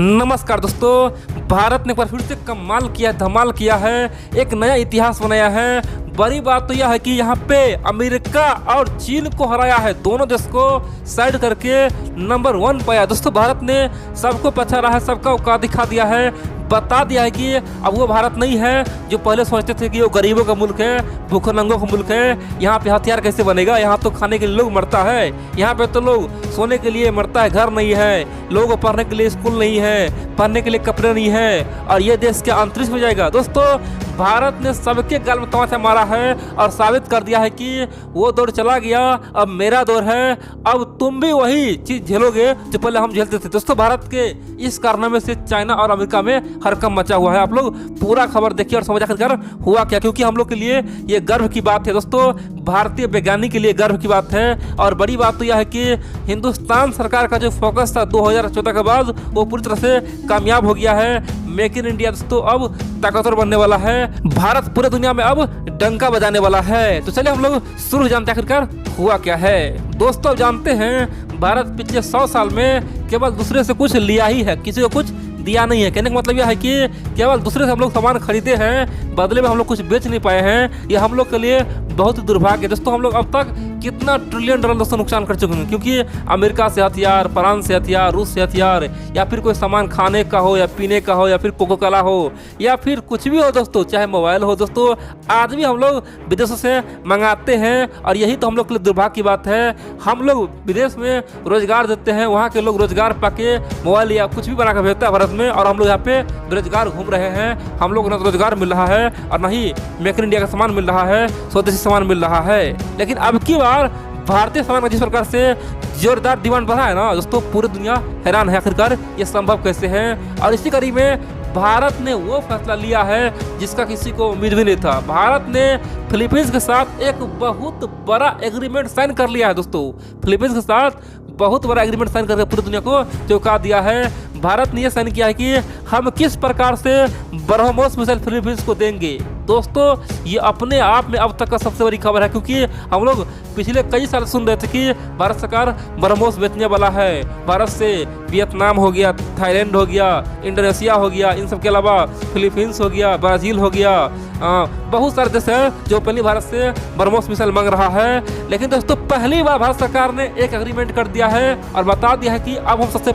नमस्कार दोस्तों, भारत ने एक बार फिर से कमाल किया, धमाल किया है, एक नया इतिहास बनाया है। बड़ी बात तो यह है कि यहाँ पे अमेरिका और चीन को हराया है, दोनों देश को साइड करके नंबर 1 पाया। दोस्तों भारत ने सबको पछाड़ा है, सबका औकात दिखा दिया है, बता दिया है कि अब वो भारत नहीं है जो पहले सोचते थे कि वो गरीबों का मुल्क है, भूखमंगों का मुल्क है। यहाँ पे हथियार कैसे बनेगा, यहाँ तो खाने के लिए लोग मरता है, यहाँ पे तो लोग सोने के लिए मरता है, घर नहीं है, लोगों को पढ़ने के लिए स्कूल नहीं है, पहनने के लिए कपड़े नहीं है, और ये देश के अंतरिक्ष में जाएगा। दोस्तों भारत ने सबके गल में तमाचा मारा है और साबित कर दिया है कि वो दौर चला गया, अब मेरा दौर है, अब तुम भी वही चीज झेलोगे जो पहले हम झेलते थे। दोस्तों भारत के इस कारनामे से चाइना और अमेरिका में हड़कंप मचा हुआ है। आप लोग पूरा खबर देखिए और समझ आखिरकार हुआ क्या, क्योंकि हम लोग के लिए ये गर्व की बात है। दोस्तों भारतीय वैज्ञानिक के लिए गर्व की बात है। और बड़ी बात तो यह है कि हिंदुस्तान सरकार का जो फोकस था 2014 के बाद वो पूरी तरह से कामयाब हो गया है। मेक इन इंडिया दोस्तों अब ताकतवर बनने वाला है, भारत पूरे दुनिया में अब डंका बजाने वाला है। तो चलिए हम लोग शुरू जानते हैं आखिरकार हुआ क्या है। दोस्तों जानते हैं भारत पिछले 100 साल में केवल दूसरे से कुछ लिया ही है, किसी को कुछ दिया नहीं है। कहने का मतलब यह है कि केवल दूसरे से हम लोग सामान खरीदे हैं, बदले में हम लोग कुछ बेच नहीं पाए हैं। ये हम लोग के लिए बहुत दुर्भाग्य है। दोस्तों हम लोग अब तक कितना ट्रिलियन डॉलर दोस्तों नुकसान कर चुके हैं, क्योंकि अमेरिका से हथियार, फ्रांस से हथियार, रूस से हथियार, या फिर कोई सामान खाने का हो या पीने का हो या फिर कोको कोला हो या फिर कुछ भी हो दोस्तों, चाहे मोबाइल हो, दोस्तों आज भी हम लोग विदेशों से मंगाते हैं। और यही तो हम लोग के लिए दुर्भाग्य की बात है। हम लोग विदेश में रोजगार देते हैं, वहाँ के लोग रोजगार पाके मोबाइल या कुछ भी बना कर भेजता है भारत में, और हम लोग यहाँ पे बेरोजगार घूम रहे हैं। हम लोग न तो रोजगार मिल रहा है और न ही मेक इन इंडिया का सामान मिल रहा है, स्वदेशी सामान मिल रहा है। लेकिन अब की बार भारतीय सामान का जिस प्रकार से जोरदार डिमांड बढ़ा है ना दोस्तों, पूरी दुनिया हैरान है आखिरकार ये संभव कैसे है। और इसी कड़ी में भारत ने वो फैसला लिया है जिसका किसी को उम्मीद भी नहीं था। भारत ने फिलीपींस के साथ एक बहुत बड़ा एग्रीमेंट साइन कर लिया है। दोस्तों फिलीपींस के साथ बहुत बड़ा एग्रीमेंट साइन करके पूरी दुनिया को चौंका दिया है। भारत ने यह साइन किया है कि हम किस प्रकार से ब्रह्मोस मिसाइल फिलीपींस को देंगे। दोस्तों ये अपने आप में अब तक का सबसे बड़ी खबर है, क्योंकि हम लोग पिछले कई साल सुन रहे थे कि भारत सरकार ब्रह्मोस बेचने वाला है। भारत से वियतनाम हो गया, थाईलैंड हो गया, इंडोनेशिया हो गया, इन सब के अलावा फिलीपींस हो गया, ब्राज़ील हो गया, बहुत सारे देश हैं जो पहली भारत से ब्रह्मोस मिसाइल मांग रहा है। लेकिन दोस्तों पहली बार भारत सरकार ने एक एग्रीमेंट कर दिया है और बता दिया है कि अब हम सबसे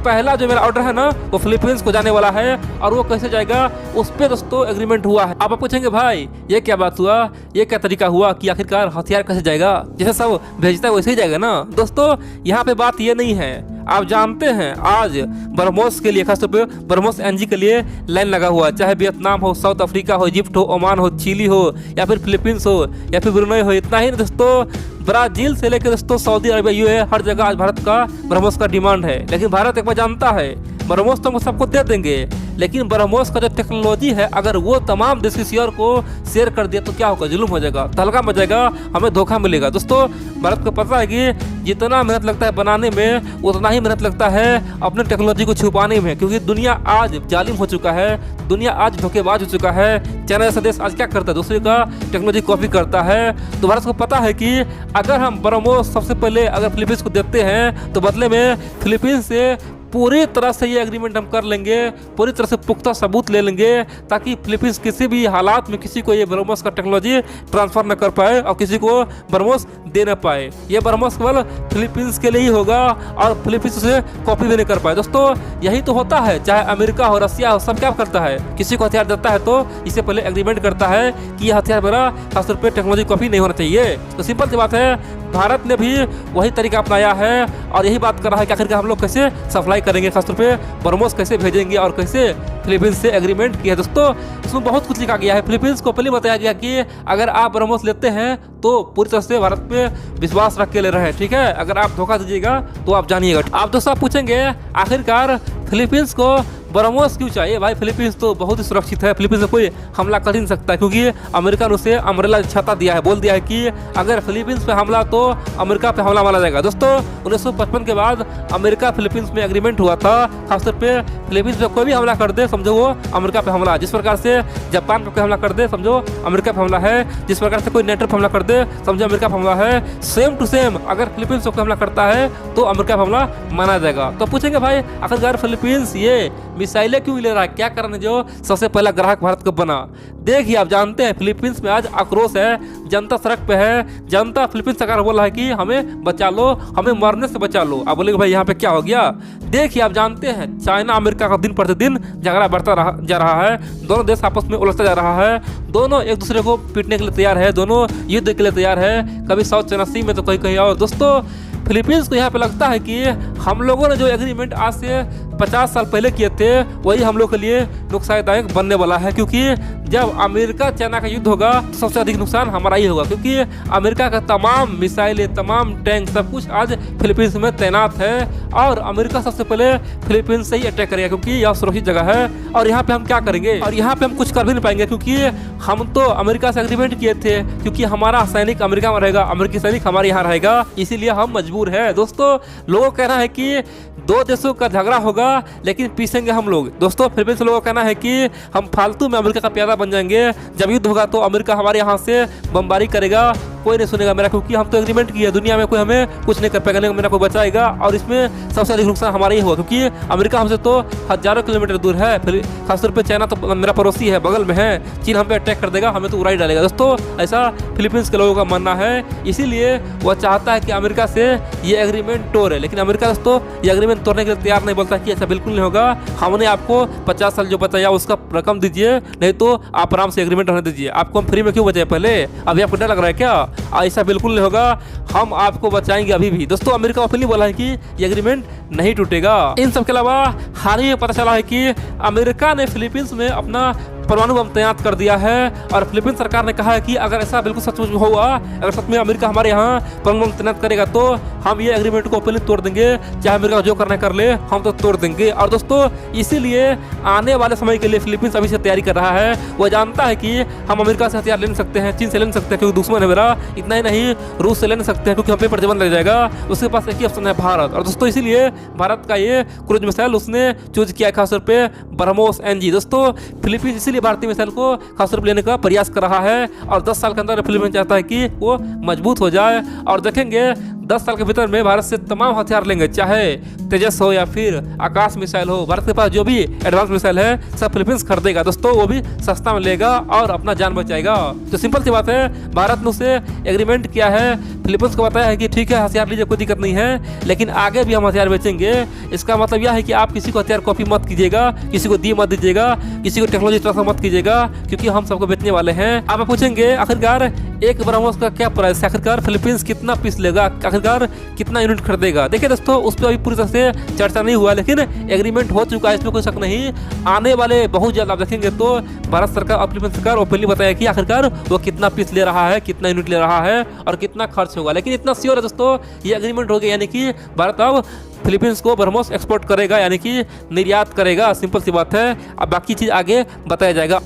पहला जो मेरा ऑर्डर है ना वो फिलीपींस को जाने वाला है। और वो कैसे जाएगा उस पर दोस्तों एग्रीमेंट हुआ है। आप पूछेंगे भाई ये क्या बात हुआ, ये क्या तरीका हुआ कि आखिरकार हथियार कैसे जाएगा, जैसे सब भेजता है वैसे ही जाएगा ना। दोस्तों यहाँ पे बात ये नहीं है, आप जानते हैं आज ब्रह्मोस के लिए, खासतौर पे ब्रह्मोस एनजी के लिए लाइन लगा हुआ है, चाहे वियतनाम हो, साउथ अफ्रीका हो, इजिप्ट हो, ओमान हो, चिली हो, या फिर फिलीपींस हो, या फिर ब्रुनई हो। इतना ही नहीं दोस्तों, ब्राजील से लेकर दोस्तों सऊदी अरबिया, यूएई, हर जगह आज भारत का ब्रह्मोस का डिमांड है। लेकिन भारत एक बार जानता है ब्रह्मोस तो हम सबको दे देंगे, लेकिन ब्रह्मोस का जो टेक्नोलॉजी है अगर वो तमाम देश किसी और को शेयर कर दिया तो क्या होगा, जुल्म हो जाएगा, तहलका मच जाएगा, हमें धोखा मिलेगा। दोस्तों भारत को पता है कि जितना मेहनत लगता है बनाने में उतना ही मेहनत लगता है अपने टेक्नोलॉजी को छुपाने में, क्योंकि दुनिया आज जालिम हो चुका है, दुनिया आज धोखेबाज हो चुका है। चाइना जैसा देश आज क्या करता है, दूसरे का टेक्नोलॉजी कॉपी करता है। तो भारत को पता है कि अगर हम ब्रह्मोस सबसे पहले अगर फिलीपींस को देते हैं तो बदले में फिलीपींस से पूरी तरह से ये एग्रीमेंट हम कर लेंगे, पूरी तरह से पुख्ता सबूत ले लेंगे, ताकि फिलीपींस किसी भी हालात में किसी को ये ब्रह्मोस का टेक्नोलॉजी ट्रांसफर न कर पाए और किसी को ब्रह्मोस दे न पाए। ये ब्रह्मोस केवल फिलीपींस के लिए ही होगा और फिलीपींस उसे कॉपी भी नहीं कर पाए। दोस्तों यही तो होता है, चाहे अमेरिका हो, रसिया हो, सब क्या करता है, किसी को हथियार देता है तो इससे पहले एग्रीमेंट करता है कि यह हथियार मेरा, खासतौर पर टेक्नोलॉजी कॉपी नहीं होना चाहिए। तो सिंपल सी बात है, भारत ने भी वही तरीका अपनाया है और यही बात कर रहा है कि आखिरकार हम लोग कैसे सप्लाई करेंगे, खासतौर पे ब्रह्मोस कैसे भेजेंगे और कैसे फिलीपींस से एग्रीमेंट किया है। दोस्तों इसमें बहुत कुछ लिखा गया है। फिलीपींस को पहले बताया गया कि अगर आप ब्रह्मोस लेते हैं तो पूरी तरह से भारत पे विश्वास रख के ले रहे हैं, ठीक है, अगर आप धोखा दीजिएगा तो आप जानिएगा। आप दोस्तों पूछेंगे आखिरकार फिलीपींस को ब्रह्मोस क्यों चाहिए भाई? फिलीपींस तो बहुत ही सुरक्षित है, फिलीपींस में कोई हमला कर ही नहीं सकता, क्योंकि अमेरिका ने उसे अम्ब्रेला छाता दिया है, बोल दिया है कि अगर फिलीपींस पे हमला तो अमेरिका पे हमला माना जाएगा। दोस्तों 1955 के बाद अमेरिका फिलीपींस में एग्रीमेंट हुआ था, खासतौर पे फिलीपींस पे कोई भी हमला कर दे समझो वो अमेरिका पे हमला। जिस प्रकार से जापान पे कोई हमला कर दे समझो अमेरिका पे हमला है, जिस प्रकार से कोई नेटो पे हमला कर दे समझो अमेरिका पे हमला है, सेम टू सेम अगर फिलीपींस पे हमला करता है तो अमेरिका पे हमला माना जाएगा। तो पूछेंगे भाई आखिरकार फिलीपींस ये मिसाइलें क्यों ले रहा है, क्या कारण है जो सबसे पहला ग्राहक भारत को बना? देखिए आप जानते हैं फिलीपींस में आज आक्रोश है, जनता सड़क पे है, जनता फिलीपींस सरकार बोल रहा है कि हमें बचा लो, हमें मरने से बचा लो। आप बोलेंगे भाई यहाँ पे क्या हो गया? देखिए आप जानते हैं चाइना अमेरिका का दिन प्रतिदिन झगड़ा बढ़ता जा रहा है, दोनों देश आपस में उलझता जा रहा है, दोनों एक दूसरे को पीटने के लिए तैयार है, दोनों युद्ध के लिए तैयार है, कभी साउथ चाइना सी में तो कहीं कहीं और। दोस्तों फिलीपींस को यहाँ पे लगता है कि हम लोगों ने जो एग्रीमेंट आज से 50 साल पहले किए थे वही हम लोग के लिए नुकसानदायक बनने वाला है, क्योंकि जब अमेरिका चाइना का युद्ध होगा तो सबसे अधिक नुकसान हमारा ही होगा, क्योंकि अमेरिका का तमाम मिसाइलें, तमाम टैंक, सब कुछ आज फिलीपींस में तैनात है और अमेरिका सबसे पहले फिलीपींस से ही अटैक करेगा, क्योंकि यह सुरक्षित जगह है। और यहाँ पे हम क्या करेंगे, और यहाँ पे हम कुछ कर भी नहीं पाएंगे, क्योंकि हम तो अमेरिका से एग्रीमेंट किए थे, क्योंकि हमारा सैनिक अमेरिका में रहेगा, अमेरिकी सैनिक हमारे यहाँ रहेगा, इसीलिए हम मजबूर है। दोस्तों लोगों का कहना है कि दो देशों का झगड़ा होगा लेकिन पीसेंगे हम लोग। दोस्तों फिलीपींस लोगों का कहना है कि हम फालतू में अमेरिका का प्यादा बन जाएंगे, जब युद्ध होगा तो अमेरिका हमारे यहाँ से बमबारी करेगा, कोई नहीं सुनेगा मेरा, क्योंकि हम तो एग्रीमेंट किए, दुनिया में कोई हमें कुछ नहीं कर पाएगा, लेकिन मेरा कोई बचाएगा और इसमें सबसे अधिक नुकसान हमारा ही होगा, क्योंकि अमेरिका हमसे तो हजारों किलोमीटर दूर है, फिर खासतौर पर चाइना तो मेरा पड़ोसी है, बगल में है, चीन हम पे अटैक कर देगा, हमें तो उड़ा ही डालेगा। दोस्तों ऐसा फिलीपींस के लोगों का मानना है, इसीलिए वह चाहता है कि अमेरिका से ये एग्रीमेंट तोड़े, लेकिन अमेरिका दोस्तों ये एग्रीमेंट तोड़ने के लिए तैयार नहीं, बोलता कि ऐसा बिल्कुल नहीं होगा, हमने आपको 50 साल जो बताया उसका रकम दीजिए, नहीं तो आप आराम से एग्रीमेंट रहने दीजिए, आपको हम फ्री में क्यों बचाए पहले, अभी आपको डर लग रहा है क्या? ऐसा बिल्कुल नहीं होगा, हम आपको बचाएंगे अभी भी। दोस्तों अमेरिका ओपनली बोला है कि ये एग्रीमेंट नहीं टूटेगा। इन सब के अलावा हाल ही में पता चला है कि अमेरिका ने फिलीपींस में अपना परमाणु बम तैनात कर दिया है, और फिलीपींस सरकार ने कहा है कि अगर ऐसा बिल्कुल सचमुच हुआ, अगर सच में अमेरिका हमारे यहाँ परमाणु बम तैनात करेगा तो हम ये एग्रीमेंट को ओपनली तोड़ देंगे, चाहे अमेरिका जो करना कर ले, हम तो तोड़ देंगे। और दोस्तों इसीलिए आने वाले समय के लिए फिलीपींस अभी से तैयारी कर रहा है, वो जानता है कि हम अमेरिका से हथियार ले नहीं सकते हैं, चीन से ले नहीं सकते हैं क्योंकि दुश्मन है मेरा, इतना ही नहीं रूस से ले नहीं सकते हैं क्योंकि हम पे प्रतिबंध लग जाएगा, उसके पास एक ही ऑप्शन है भारत। और दोस्तों इसीलिए भारत का ये क्रूज मिसाइल उसने चूज किया खासतौर पे ब्रह्मोस NG। दोस्तों फिलीपींस इसीलिए भारतीय मिसाइल को खासतौर पर लेने का प्रयास कर रहा है, और 10 साल के अंदर फिलीपींस चाहता है कि वो मजबूत हो जाए। और देखेंगे 10 साल के भीतर में भारत से तमाम हथियार लेंगे, चाहे तेजस हो या फिर आकाश मिसाइल हो, भारत के पास जो भी एडवांस मिसाइल है सब फिलीपींस खरीदेगा। दोस्तों वो भी सस्ता में लेगा और अपना जान बचाएगा। तो सिंपल सी बात है, भारत ने उसे एग्रीमेंट किया है, फिलीपींस को बताया है कि ठीक है हथियार लीजिए, कोई दिक्कत नहीं है, लेकिन आगे भी हम हथियार बेचेंगे। इसका मतलब यह है कि आप किसी को हथियार कॉपी मत कीजिएगा, किसी को दी मत दीजिएगा, किसी को टेक्नोलॉजी ट्रांसफर मत कीजिएगा, क्योंकि हम सबको बेचने वाले हैं। आप पूछेंगे आखिरकार एक ब्रह्मोस का क्या प्राइस है, आखिरकार फिलीपींस कितना पीस लेगा, आखिरकार कितना यूनिट खरीदेगा? देखिए दोस्तों उस पर अभी पूरी तरह से चर्चा नहीं हुआ, लेकिन एग्रीमेंट हो चुका है, इसमें कोई शक नहीं। आने वाले बहुत जल्द आप देखेंगे तो भारत सरकार, फिलीपींस सरकार ओपनली बताया कि आखिरकार वो कितना पीस ले रहा है, कितना यूनिट ले रहा है और कितना खर्च होगा। लेकिन इतना श्योर है दोस्तों ये एग्रीमेंट हो गया, यानी कि भारत अब फिलीपींस को ब्रह्मोस एक्सपोर्ट करेगा, यानी कि निर्यात करेगा। सिंपल सी बात है, अब बाकी चीज़ आगे बताया जाएगा।